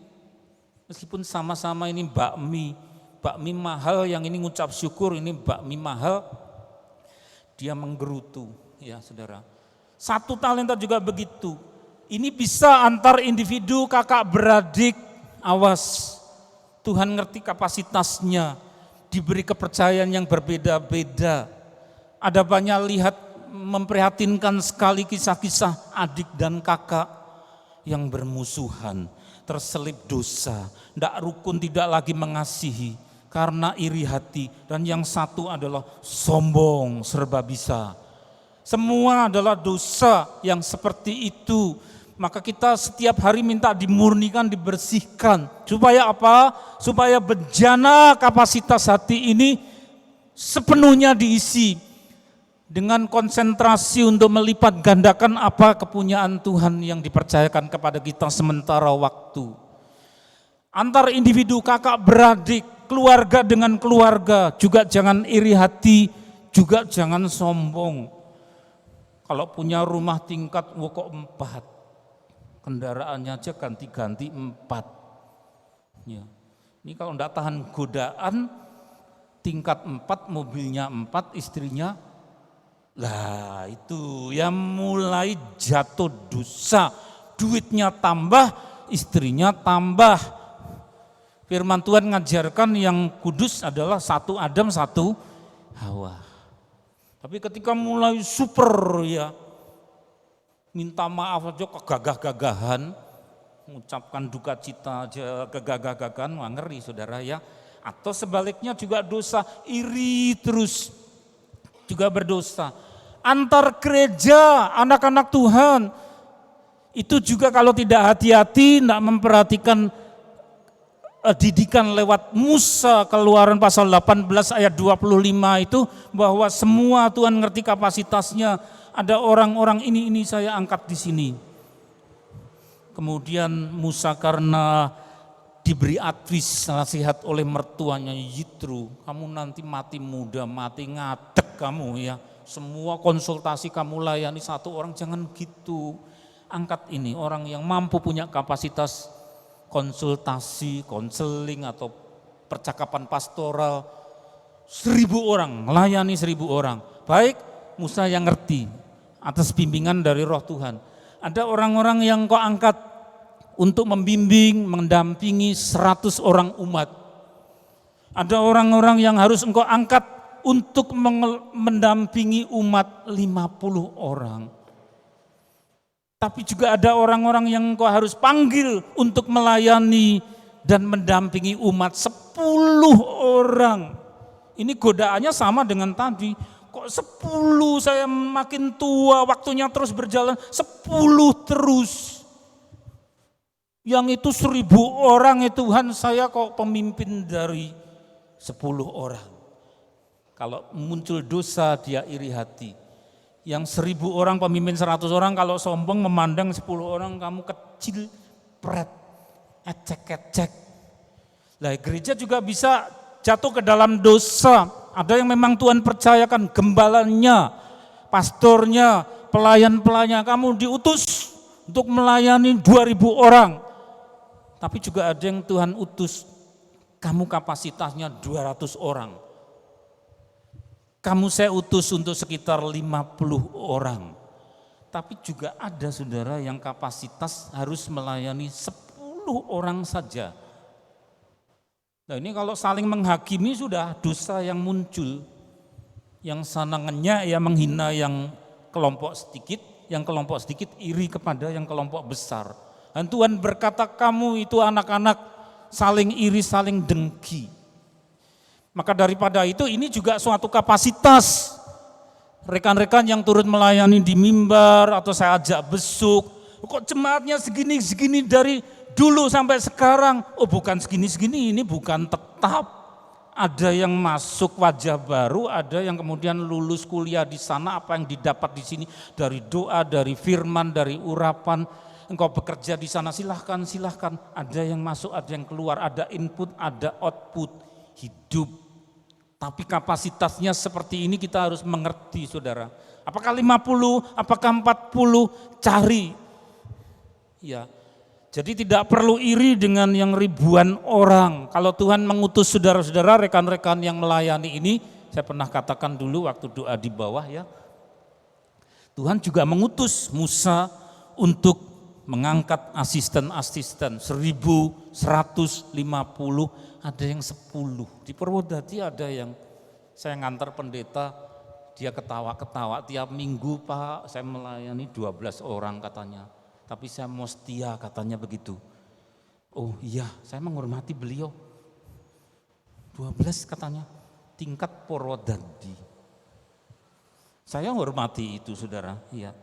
Meskipun sama-sama ini bakmi mahal, yang ini ngucap syukur, ini bakmi mahal, dia menggerutu ya saudara. 1 talenta juga begitu. Ini bisa antar individu, kakak beradik, awas. Tuhan ngerti kapasitasnya, diberi kepercayaan yang berbeda-beda. Ada banyak lihat memprihatinkan sekali kisah-kisah adik dan kakak yang bermusuhan, terselip dosa, tidak rukun, tidak lagi mengasihi karena iri hati. Dan yang satu adalah sombong, serba bisa. Semua adalah dosa yang seperti itu. Maka kita setiap hari minta dimurnikan, dibersihkan. Supaya apa? Supaya bejana kapasitas hati ini sepenuhnya diisi dengan konsentrasi untuk melipat gandakan apa kepunyaan Tuhan yang dipercayakan kepada kita sementara waktu. Antar individu, kakak beradik, keluarga dengan keluarga, juga jangan iri hati, juga jangan sombong. Kalau punya rumah tingkat kok 4, kendaraannya aja ganti-ganti 4. Ya. Ini kalau enggak tahan godaan, tingkat 4, mobilnya 4, istrinya, lah itu yang mulai jatuh dosa. Duitnya tambah, istrinya tambah. Firman Tuhan ngajarkan yang kudus adalah 1 Adam, 1 Hawa. Tapi ketika mulai super ya, minta maaf aja kegagah-gagahan, mengucapkan duka cita aja kegagah-gagahan, wah ngeri saudara ya. Atau sebaliknya juga dosa, iri terus, juga berdosa. Antar gereja, anak-anak Tuhan, itu juga kalau tidak hati-hati, tidak memperhatikan didikan lewat Musa, Keluaran pasal 18 ayat 25 itu, bahwa semua Tuhan ngerti kapasitasnya. Ada orang-orang ini saya angkat di sini. Kemudian Musa karena diberi advis nasihat oleh mertuanya Yitro, kamu nanti mati muda, mati ngadek kamu ya. Semua konsultasi kamu layani 1 orang, jangan gitu. Angkat ini orang yang mampu punya kapasitas konsultasi, konseling atau percakapan pastoral. 1000 orang, layani 1000 orang. Baik, Musa yang ngerti atas bimbingan dari Roh Tuhan. Ada orang-orang yang kau angkat untuk membimbing, mendampingi 100 orang umat. Ada orang-orang yang harus engkau angkat untuk mendampingi umat 50 orang. Tapi juga ada orang-orang yang engkau harus panggil untuk melayani dan mendampingi umat 10 orang. Ini godaannya sama dengan tadi. Kok 10, saya makin tua, waktunya terus berjalan, 10 terus. Yang itu 1.000 orang Tuhan, saya kok pemimpin dari 10 orang. Kalau muncul dosa dia iri hati. Yang 1.000 orang pemimpin 100 orang, kalau sombong memandang 10 orang kamu kecil, pret, ecek-ecek. Lah gereja juga bisa jatuh ke dalam dosa. Ada yang memang Tuhan percayakan gembalanya, pastornya, pelayan-pelayannya, kamu diutus untuk melayani 2.000 orang. Tapi juga ada yang Tuhan utus, kamu kapasitasnya 200 orang. Kamu saya utus untuk sekitar 50 orang. Tapi juga ada saudara yang kapasitas harus melayani 10 orang saja. Nah ini kalau saling menghakimi sudah dosa yang muncul. Yang sanangannya ya menghina yang kelompok sedikit, yang kelompok sedikit iri kepada yang kelompok besar. Dan Tuhan berkata kamu itu anak-anak saling iri, saling dengki. Maka daripada itu ini juga suatu kapasitas. Rekan-rekan yang turut melayani di mimbar atau saya ajak besuk, kok jemaatnya segini-segini dari dulu sampai sekarang. Oh bukan segini-segini, ini bukan tetap. Ada yang masuk wajah baru, ada yang kemudian lulus kuliah di sana, apa yang didapat di sini dari doa, dari firman, dari urapan. Engkau bekerja di sana, silahkan. Ada yang masuk, ada yang keluar, ada input, ada output hidup. Tapi kapasitasnya seperti ini kita harus mengerti saudara. Apakah 50, apakah 40, cari. Ya. Jadi tidak perlu iri dengan yang ribuan orang. Kalau Tuhan mengutus saudara-saudara, rekan-rekan yang melayani ini, saya pernah katakan dulu waktu doa di bawah ya. Tuhan juga mengutus Musa untuk mengangkat asisten-asisten 1.150, ada yang 10. Di Purwodadi ada yang saya ngantar pendeta, dia ketawa-ketawa tiap minggu, Pak saya melayani 12 orang katanya. Tapi saya mau setia katanya begitu. Oh iya, saya menghormati beliau. 12 katanya, tingkat Purwodadi. Saya hormati itu saudara, iya.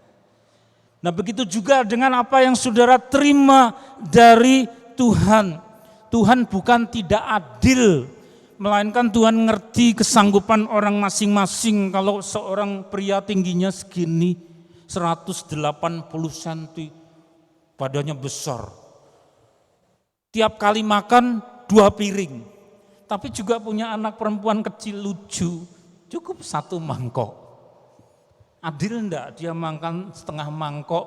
Nah begitu juga dengan apa yang saudara terima dari Tuhan. Tuhan bukan tidak adil, melainkan Tuhan ngerti kesanggupan orang masing-masing. Kalau seorang pria tingginya segini, 180 cm, badannya besar. Tiap kali makan 2 piring, tapi juga punya anak perempuan kecil lucu, cukup 1 mangkok. Adil enggak dia makan setengah mangkok,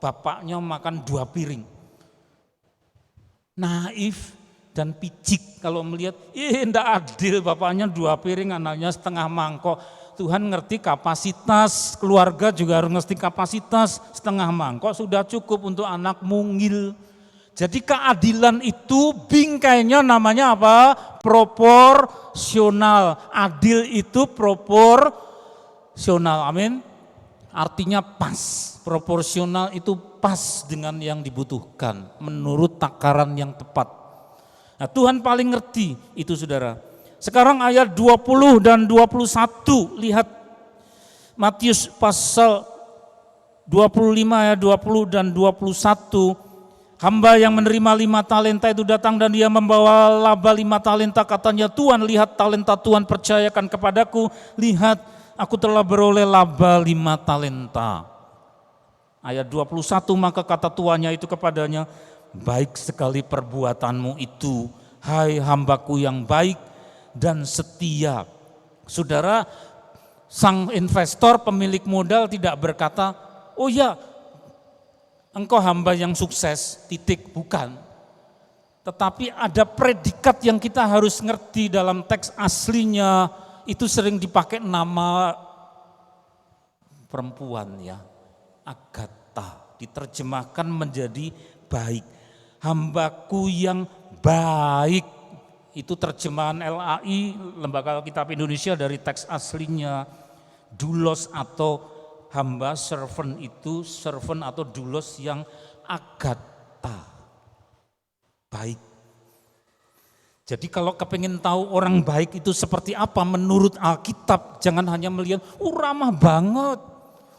bapaknya makan 2 piring. Naif dan picik kalau melihat, enggak adil bapaknya 2 piring, anaknya setengah mangkok. Tuhan ngerti kapasitas, keluarga juga harus ngerti kapasitas, setengah mangkok sudah cukup untuk anak mungil. Jadi keadilan itu bingkainya namanya apa? Proporsional. Adil itu proporsional, amin. Artinya pas, proporsional itu pas dengan yang dibutuhkan, menurut takaran yang tepat. Nah Tuhan paling ngerti itu saudara. Sekarang ayat 20 dan 21, lihat Matius pasal 25 ayat 20 dan 21. Hamba yang menerima 5 talenta itu datang dan dia membawa laba 5 talenta, katanya Tuhan lihat talenta Tuhan percayakan kepadaku, lihat aku telah beroleh laba 5 talenta. Ayat 21, maka kata tuannya itu kepadanya, baik sekali perbuatanmu itu, hai hambaku yang baik dan setia. Saudara, sang investor pemilik modal tidak berkata, oh ya engkau hamba yang sukses, titik, bukan. Tetapi ada predikat yang kita harus ngerti dalam teks aslinya. Itu sering dipakai nama perempuan ya, Agatha, diterjemahkan menjadi baik. Hambaku yang baik, itu terjemahan LAI, Lembaga Alkitab Indonesia dari teks aslinya. Doulos atau hamba, servant itu, servant atau doulos yang Agatha, baik. Jadi kalau kepingin tahu orang baik itu seperti apa menurut Alkitab, jangan hanya melihat, ramah banget,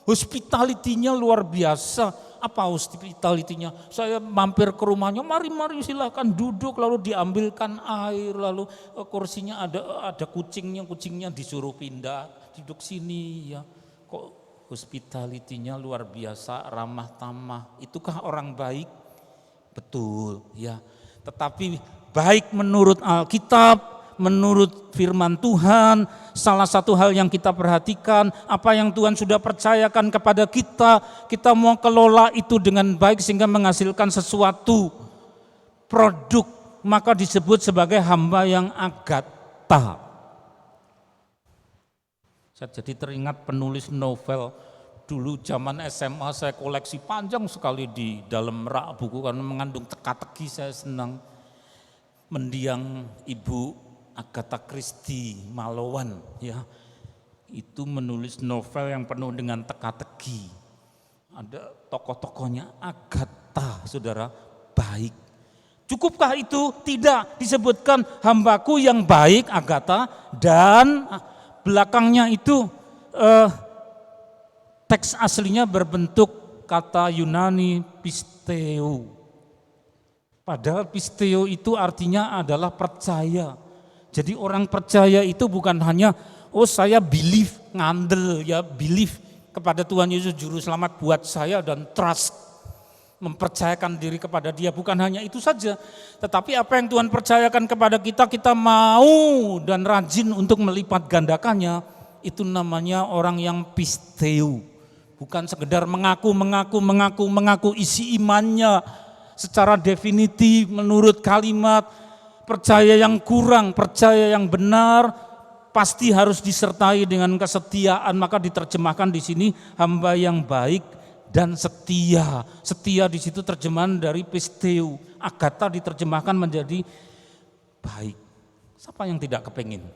hospitality-nya luar biasa, Apa hospitality-nya? Saya mampir ke rumahnya, mari silahkan duduk, lalu diambilkan air, lalu kursinya ada kucingnya disuruh pindah, duduk sini ya. Kok hospitality-nya luar biasa, ramah tamah. Itukah orang baik? Betul ya. Tetapi baik menurut Alkitab, menurut firman Tuhan, salah satu hal yang kita perhatikan, apa yang Tuhan sudah percayakan kepada kita mau kelola itu dengan baik sehingga menghasilkan sesuatu produk, maka disebut sebagai hamba yang agata. Saya jadi teringat penulis novel, dulu zaman SMA saya koleksi panjang sekali di dalam rak buku karena mengandung teka-teki, saya senang. Mendiang Ibu Agatha Christie Malowan ya, itu menulis novel yang penuh dengan teka-teki. Ada tokoh-tokohnya Agatha, saudara, baik. Cukupkah itu? Tidak, disebutkan hambaku yang baik Agatha, dan belakangnya itu teks aslinya berbentuk kata Yunani pisteo. Padahal pisteo itu artinya adalah percaya. Jadi orang percaya itu bukan hanya saya believe, ngandel ya, believe kepada Tuhan Yesus juru selamat buat saya dan trust, mempercayakan diri kepada Dia, bukan hanya itu saja. Tetapi apa yang Tuhan percayakan kepada kita mau dan rajin untuk melipat gandakannya, itu namanya orang yang pisteo. Bukan sekedar mengaku isi imannya secara definitif menurut kalimat. Percaya yang kurang, percaya yang benar pasti harus disertai dengan kesetiaan, maka diterjemahkan di sini hamba yang baik dan setia. Setia di situ terjemahan dari pisteu. Agatha diterjemahkan menjadi baik. Siapa yang tidak kepingin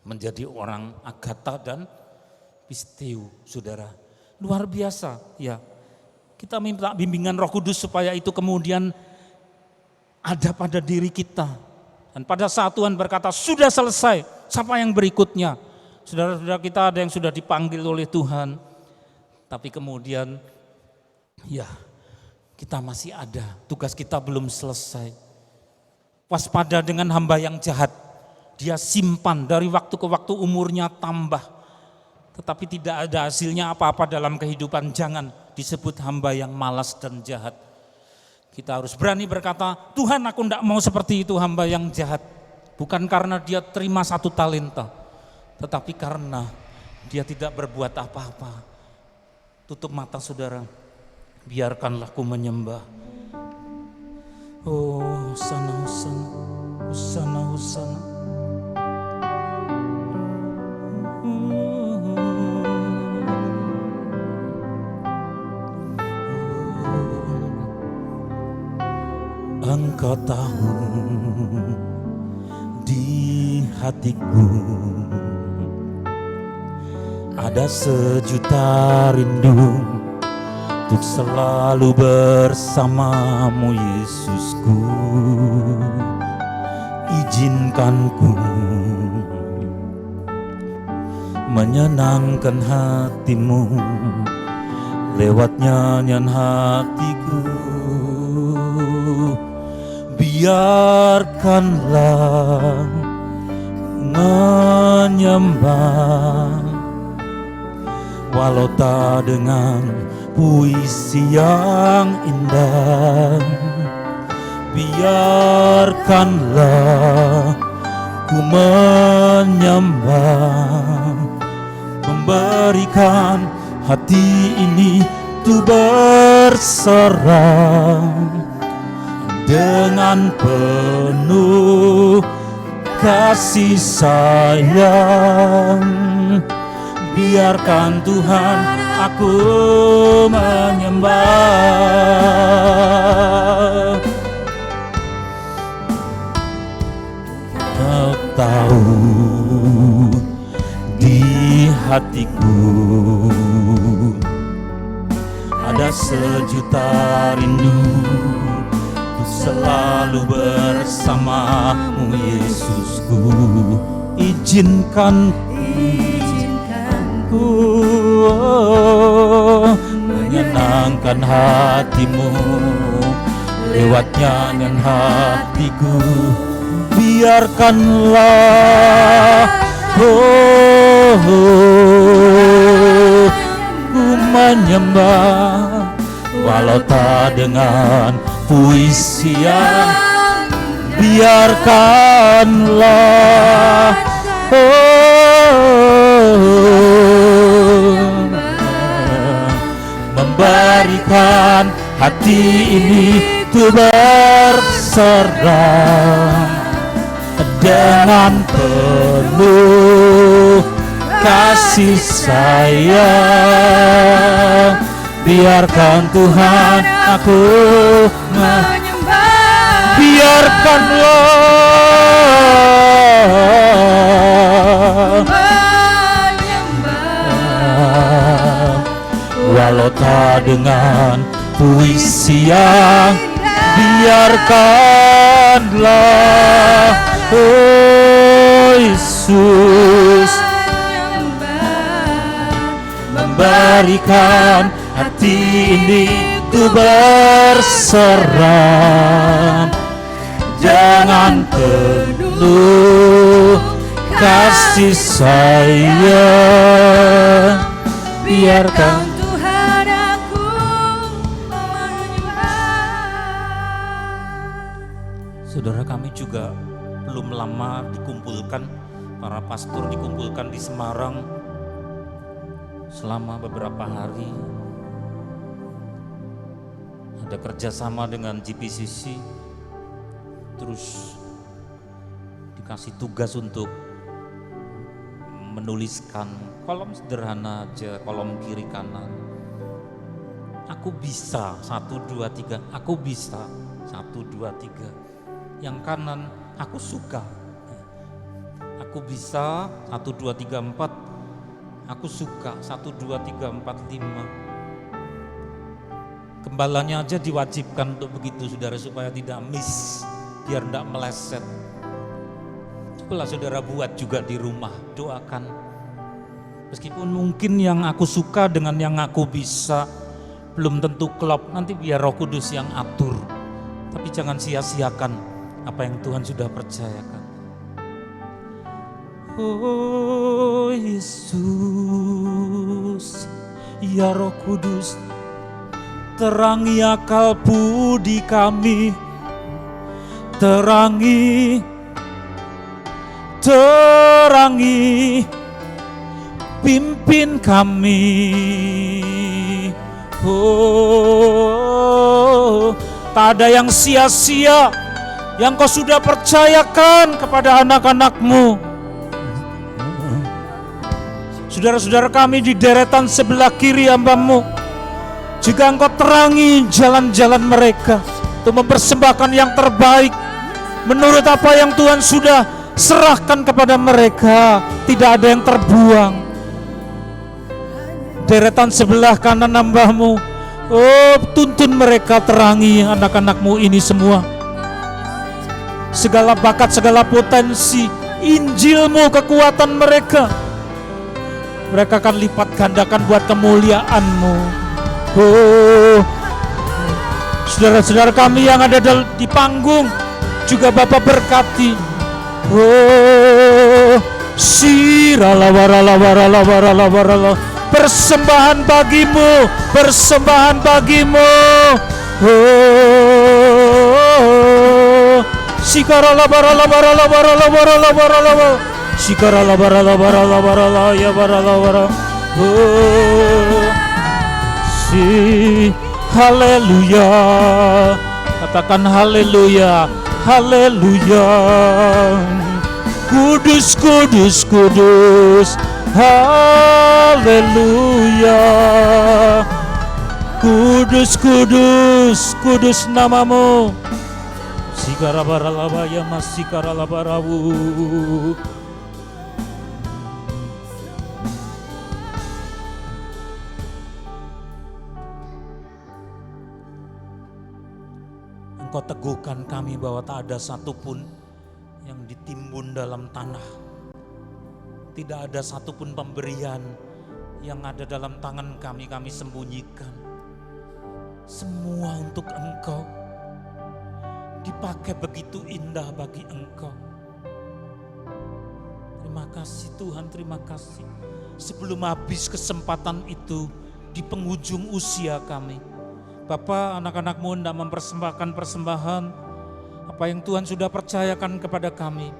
menjadi orang Agatha dan pisteu, saudara? Luar biasa ya. Kita minta bimbingan Roh Kudus supaya itu kemudian ada pada diri kita. Dan pada saat Tuhan berkata sudah selesai, siapa yang berikutnya? Saudara-saudara kita ada yang sudah dipanggil oleh Tuhan, tapi kemudian ya kita masih ada, tugas kita belum selesai. Waspada dengan hamba yang jahat, dia simpan dari waktu ke waktu, umurnya tambah, tetapi tidak ada hasilnya apa-apa dalam kehidupan. Jangan disebut hamba yang malas dan jahat. Kita harus berani berkata, Tuhan aku tidak mau seperti itu hamba yang jahat. Bukan karena dia terima 1 talenta, tetapi karena dia tidak berbuat apa-apa. Tutup mata saudara, biarkanlah ku menyembah. Oh, Hosana, Hosana, Hosana, Hosana. Engkau tahu di hatiku ada sejuta rindu untuk selalu bersamamu Yesusku. Izinkan ku menyenangkan hatimu lewat nyanyian hatiku. Biarkanlah menyembah walau tak dengan puisi yang indah. Biarkanlah ku menyembah, memberikan hati ini tu berserah dengan penuh kasih sayang. Biarkan Tuhan aku menyembah. Kau tahu di hatiku ada sejuta rindu selalu bersamamu Yesusku. Izinkan ku menyenangkan menyenangkan hatimu lewat nyanyian hatiku. Biarkanlah ku menyembah walau tak dengan puisi yang biarkanlah memberikan hati ini tuh berserah dengan penuh kasih sayang. Biarkan Tuhan aku menyembah, biarkanlah walau tak dengan puisi yang biarkanlah oh Yesus memberikan hati ini tuh berserah dengan penuh kasih sayang. Biarkan Tuhan aku menyembah. Saudara, kami juga belum lama dikumpulkan, para pastor dikumpulkan di Semarang selama beberapa hari. Ada kerjasama dengan GPCC, terus dikasih tugas untuk menuliskan kolom sederhana aja, kolom kiri kanan. Aku bisa 1, 2, 3, aku bisa 1, 2, 3. Yang kanan aku suka, aku bisa 1, 2, 3, 4. Aku suka 1, 2, 3, 4, 5. Gembalanya aja diwajibkan untuk begitu saudara, supaya tidak miss, biar tidak meleset. Cobalah saudara buat juga di rumah, doakan. Meskipun mungkin yang aku suka dengan yang aku bisa belum tentu klop, nanti biar Roh Kudus yang atur. Tapi jangan sia-siakan apa yang Tuhan sudah percayakan. Oh Yesus, ya Roh Kudus, terangi akal budi kami, terangi pimpin kami. Oh, tak ada yang sia-sia yang Kau sudah percayakan kepada anak-anak-Mu. Saudara-saudara kami di deretan sebelah kiri hamba-Mu, juga Engkau terangi jalan-jalan mereka untuk mempersembahkan yang terbaik menurut apa yang Tuhan sudah serahkan kepada mereka. Tidak ada yang terbuang. Deretan sebelah kanan hamba-Mu, oh tuntun mereka, terangi anak-anak-Mu ini semua. Segala bakat, segala potensi, Injil-Mu, kekuatan mereka, mereka akan lipat gandakan buat kemuliaan-Mu. Oh, saudara-saudara kami yang ada di panggung juga Bapak berkati. Oh, siralawaralawaralawaralawarala, persembahan bagimu, persembahan bagimu. Oh, sikaralawaralawaralawaralawaralawarala, sikaralawaralawaralawarala ya waralawara. Oh, haleluya, katakan haleluya, haleluya. Kudus, kudus, kudus, haleluya. Kudus, kudus, kudus namamu. Sikarabaralabaya masikaralabarawu. Engkau teguhkan kami bahwa tak ada satupun yang ditimbun dalam tanah. Tidak ada satupun pemberian yang ada dalam tangan kami sembunyikan. Semua untuk Engkau. Dipakai begitu indah bagi Engkau. Terima kasih Tuhan, terima kasih. Sebelum habis kesempatan itu di penghujung usia kami, Bapa, anak-anak-Mu hendak mempersembahkan persembahan apa yang Tuhan sudah percayakan kepada kami.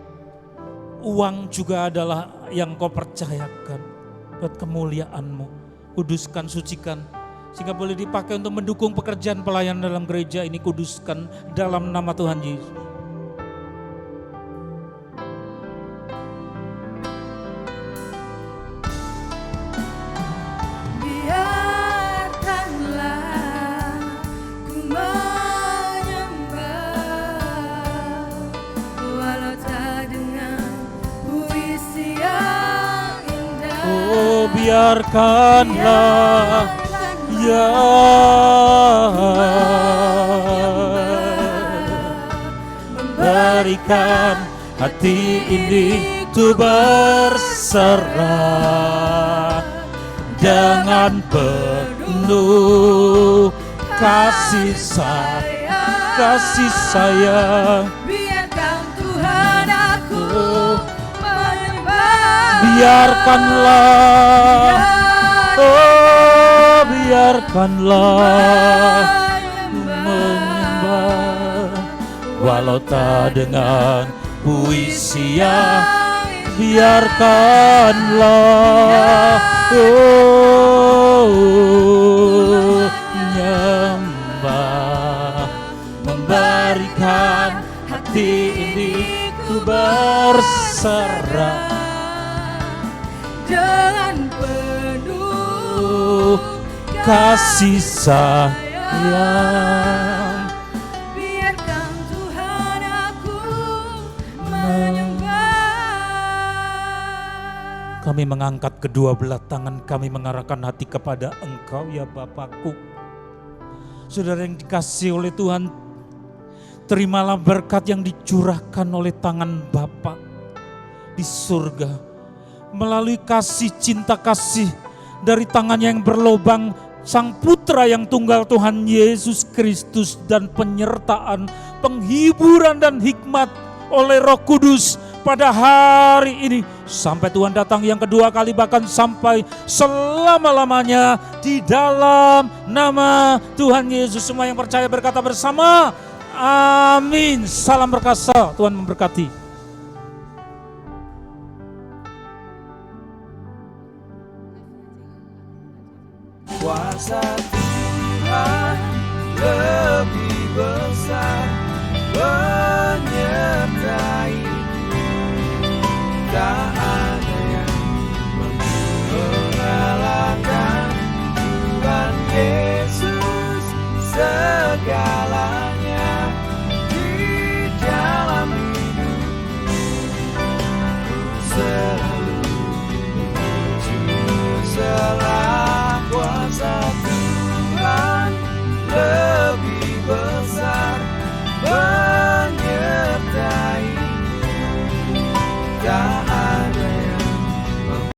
Uang juga adalah yang Kau percayakan buat kemuliaan-Mu. Kuduskan, sucikan, sehingga boleh dipakai untuk mendukung pekerjaan pelayan dalam gereja ini. Kuduskan dalam nama Tuhan Yesus. Biarkanlah ku menyembah, walau tak dengan puisi yang indah. Oh, biarkanlah ya memberikan hati ini tuh berserah dengan penuh kasih sayang. Biarkan Tuhan aku menyembah. Biarkanlah, oh biarkanlah menyembah, walau tak dengan puisi yang. Biarkanlah, oh menyembah, memberikan hati ini ku berserah dengan penuh kasih sayang. biarkan Tuhan aku menyembah. Kami mengangkat kedua belah tangan kami, mengarahkan hati kepada Engkau ya Bapakku. Saudara yang dikasihi oleh Tuhan, terimalah berkat yang dicurahkan oleh tangan Bapa di surga. Melalui kasih cinta kasih dari tangannya yang berlobang, Sang Putra yang tunggal Tuhan Yesus Kristus, dan penyertaan, penghiburan dan hikmat oleh Roh Kudus pada hari ini. Sampai Tuhan datang yang kedua kali, bahkan sampai selama-lamanya, di dalam nama Tuhan Yesus. Semua yang percaya berkata bersama, amin. Salam berkasa, Tuhan memberkati. Kuasa Tuhan lebih besar